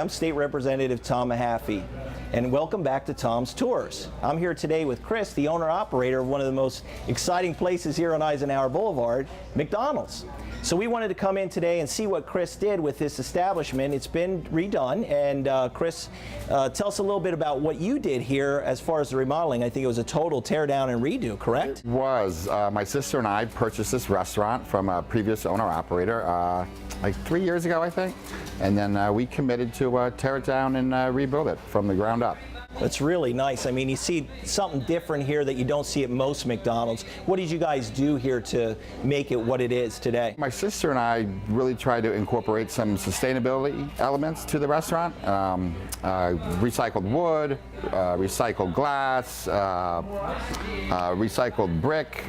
I'm State Representative Tom Mehaffie, and welcome back to Tom's Tours. I'm here today with Chris, the owner-operator of one of the most exciting places here on Eisenhower Boulevard, McDonald's. So we wanted to come in today and see what Chris did with this establishment. It's been redone, and Chris, tell us a little bit about what you did here as far as the remodeling. I think it was a total tear down and redo, correct? It was. My sister and I purchased this restaurant from a previous owner-operator like 3 years ago, I think, and then we committed to tear it down and rebuild it from the ground up. That's really nice. I mean, you see something different here that you don't see at most McDonald's. What did you guys do here to make it what it is today? My sister and I really tried to incorporate some sustainability elements to the restaurant. Recycled wood, recycled glass, recycled brick,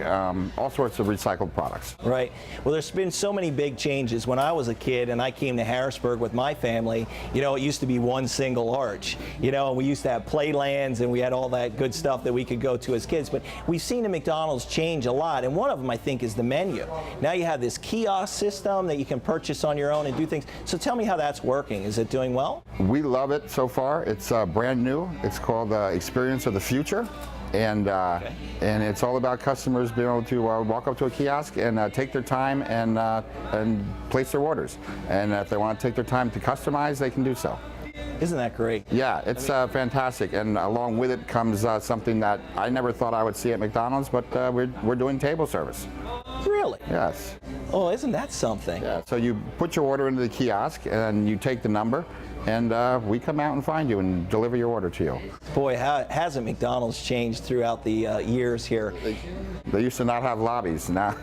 all sorts of recycled products. Right. Well, there's been so many big changes. When I was a kid and I came to Harrisburg with my family, you know, it used to be one single arch, you know, and we used to have playlands and we had all that good stuff that we could go to as kids. But we've seen the McDonald's change a lot, and one of them, I think, is the menu. Now you have this kiosk system that you can purchase on your own and do things. So tell me how that's working. Is it doing well? We love it so far. It's brand new. It's called Experience of the Future. And it's all about customers being able to walk up to a kiosk and take their time and place their orders. And if they want to take their time to customize, they can do so. Isn't that great? Yeah, it's fantastic, and along with it comes something that I never thought I would see at McDonald's, but we're doing table service. Really? Yes. Oh, isn't that something? Yeah. So you put your order into the kiosk and you take the number, and we come out and find you and deliver your order to you. Boy, how hasn't McDonald's changed throughout the years here? They used to not have lobbies. Now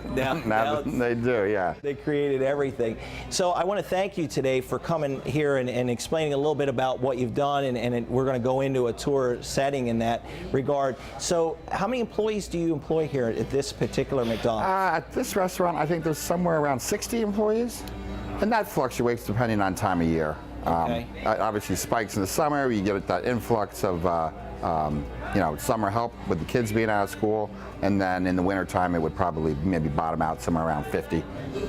they do, yeah. They created everything. So I want to thank you today for coming here and explaining a little bit about what you've done, and we're going to go into a tour setting in that regard. So how many employees do you employ here at this particular McDonald's? At this restaurant, I think there's somewhere around 60 employees, and that fluctuates depending on time of year. Okay. Obviously spikes in the summer, you get that influx of summer help with the kids being out of school, and then in the winter time it would probably maybe bottom out somewhere around 50.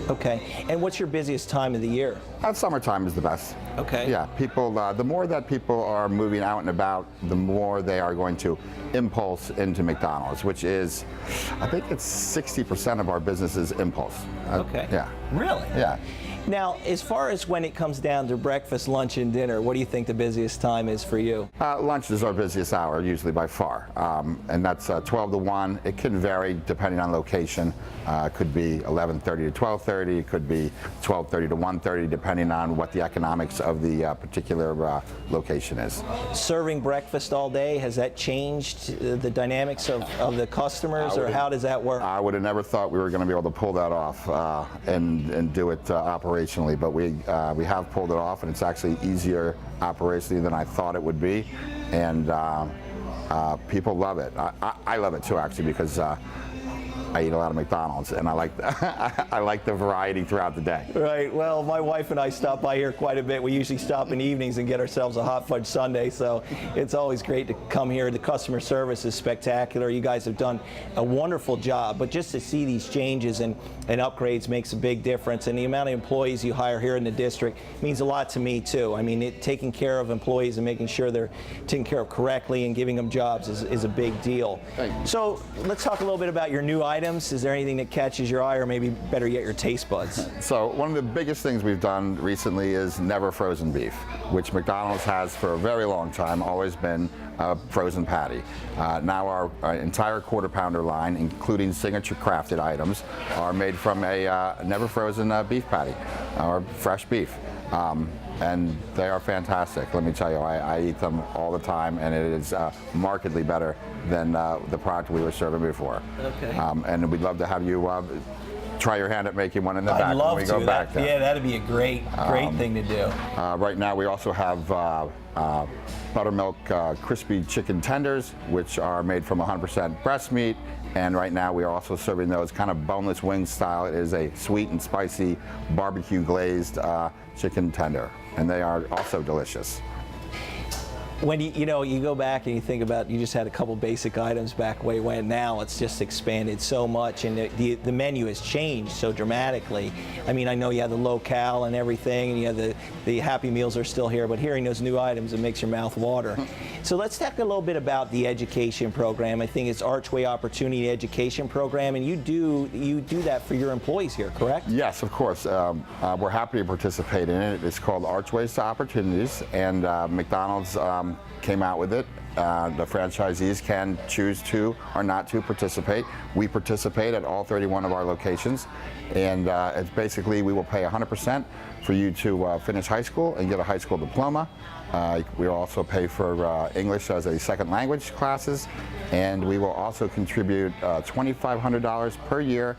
Okay, and what's your busiest time of the year? Summertime is the best. Okay. Yeah, people, the more that people are moving out and about, the more they are going to impulse into McDonald's, which is, I think it's 60% of our business is impulse. Okay. Yeah. Really? Yeah. Now, as far as when it comes down to breakfast, lunch, and dinner, what do you think the busiest time is for you? Lunch is our busiest hour, usually by far, and that's 12 to 1. It can vary depending on location. It could be 11:30 to 12:30. It could be 12:30 to 1:30, depending on what the economics of the particular location is. Serving breakfast all day, has that changed the dynamics of the customers, or how does that work? I would have never thought we were going to be able to pull that off and do it operationally, but we have pulled it off, and it's actually easier operationally than I thought it would be, and people love it. I love it too, actually, because I eat a lot of McDonald's, and I like the variety throughout the day. Right. Well, my wife and I stop by here quite a bit. We usually stop in evenings and get ourselves a hot fudge sundae, so it's always great to come here. The customer service is spectacular. You guys have done a wonderful job, but just to see these changes and upgrades makes a big difference, and the amount of employees you hire here in the district means a lot to me too. I mean, taking care of employees and making sure they're taken care of correctly and giving them jobs is a big deal. So let's talk a little bit about your new items. Is there anything that catches your eye, or maybe better yet, your taste buds? So one of the biggest things we've done recently is never frozen beef, which McDonald's has for a very long time always been a frozen patty. Now our entire quarter pounder line, including signature crafted items, are made from a never frozen beef patty, or fresh beef. And they are fantastic. Let me tell you, I eat them all the time, and it is markedly better than the product we were serving before. Okay. And we'd love to have you try your hand at making one in the back when we go back there. Yeah, that'd be a great thing to do. Right now we also have Buttermilk crispy chicken tenders, which are made from 100% breast meat. And right now we are also serving those kind of boneless wing style. It is a sweet and spicy barbecue glazed chicken tender, and they are also delicious. When you know, you go back and you think about, you just had a couple basic items back way when. Now it's just expanded so much, and the menu has changed so dramatically. I mean, I know you have the locale and everything, and you have the Happy Meals are still here, but hearing those new items, it makes your mouth water. So let's talk a little bit about the education program. I think it's Archway Opportunity Education Program, and you do that for your employees here, correct? Yes, of course. We're happy to participate in it. It's called Archways to Opportunities, and McDonald's came out with it. The franchisees can choose to or not to participate. We participate at all 31 of our locations, and it's basically we will pay 100% for you to finish high school and get a high school diploma. We will also pay for English as a second language classes, and we will also contribute $2,500 per year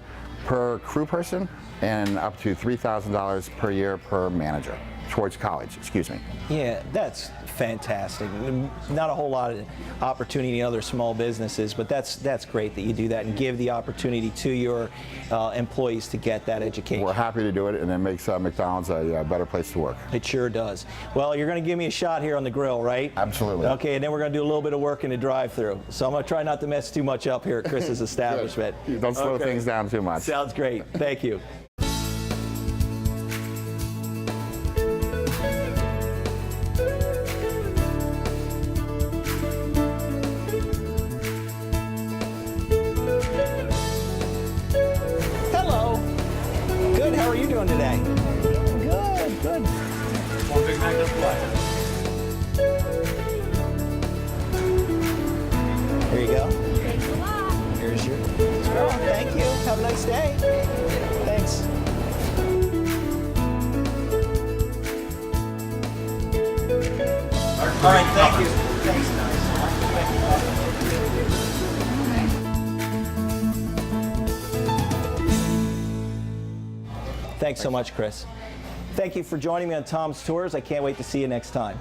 per crew person and up to $3,000 per year per manager towards college, excuse me. Yeah, that's fantastic. Not a whole lot of opportunity in other small businesses, but that's great that you do that and give the opportunity to your employees to get that education. We're happy to do it, and it makes McDonald's a better place to work. It sure does. Well, you're going to give me a shot here on the grill, right? Absolutely. Okay, and then we're going to do a little bit of work in the drive-thru. So I'm going to try not to mess too much up here at Chris's establishment. Don't slow things down too much. Sounds great. Thank you. How are you doing today? Good, good. One Big Mac of what? Here you go. Thanks a lot. Here's your straw. Thank you. Have a nice day. Thanks. All right, thank you. Thanks. Thanks so much, Chris. Thank you for joining me on Tom's Tours. I can't wait to see you next time.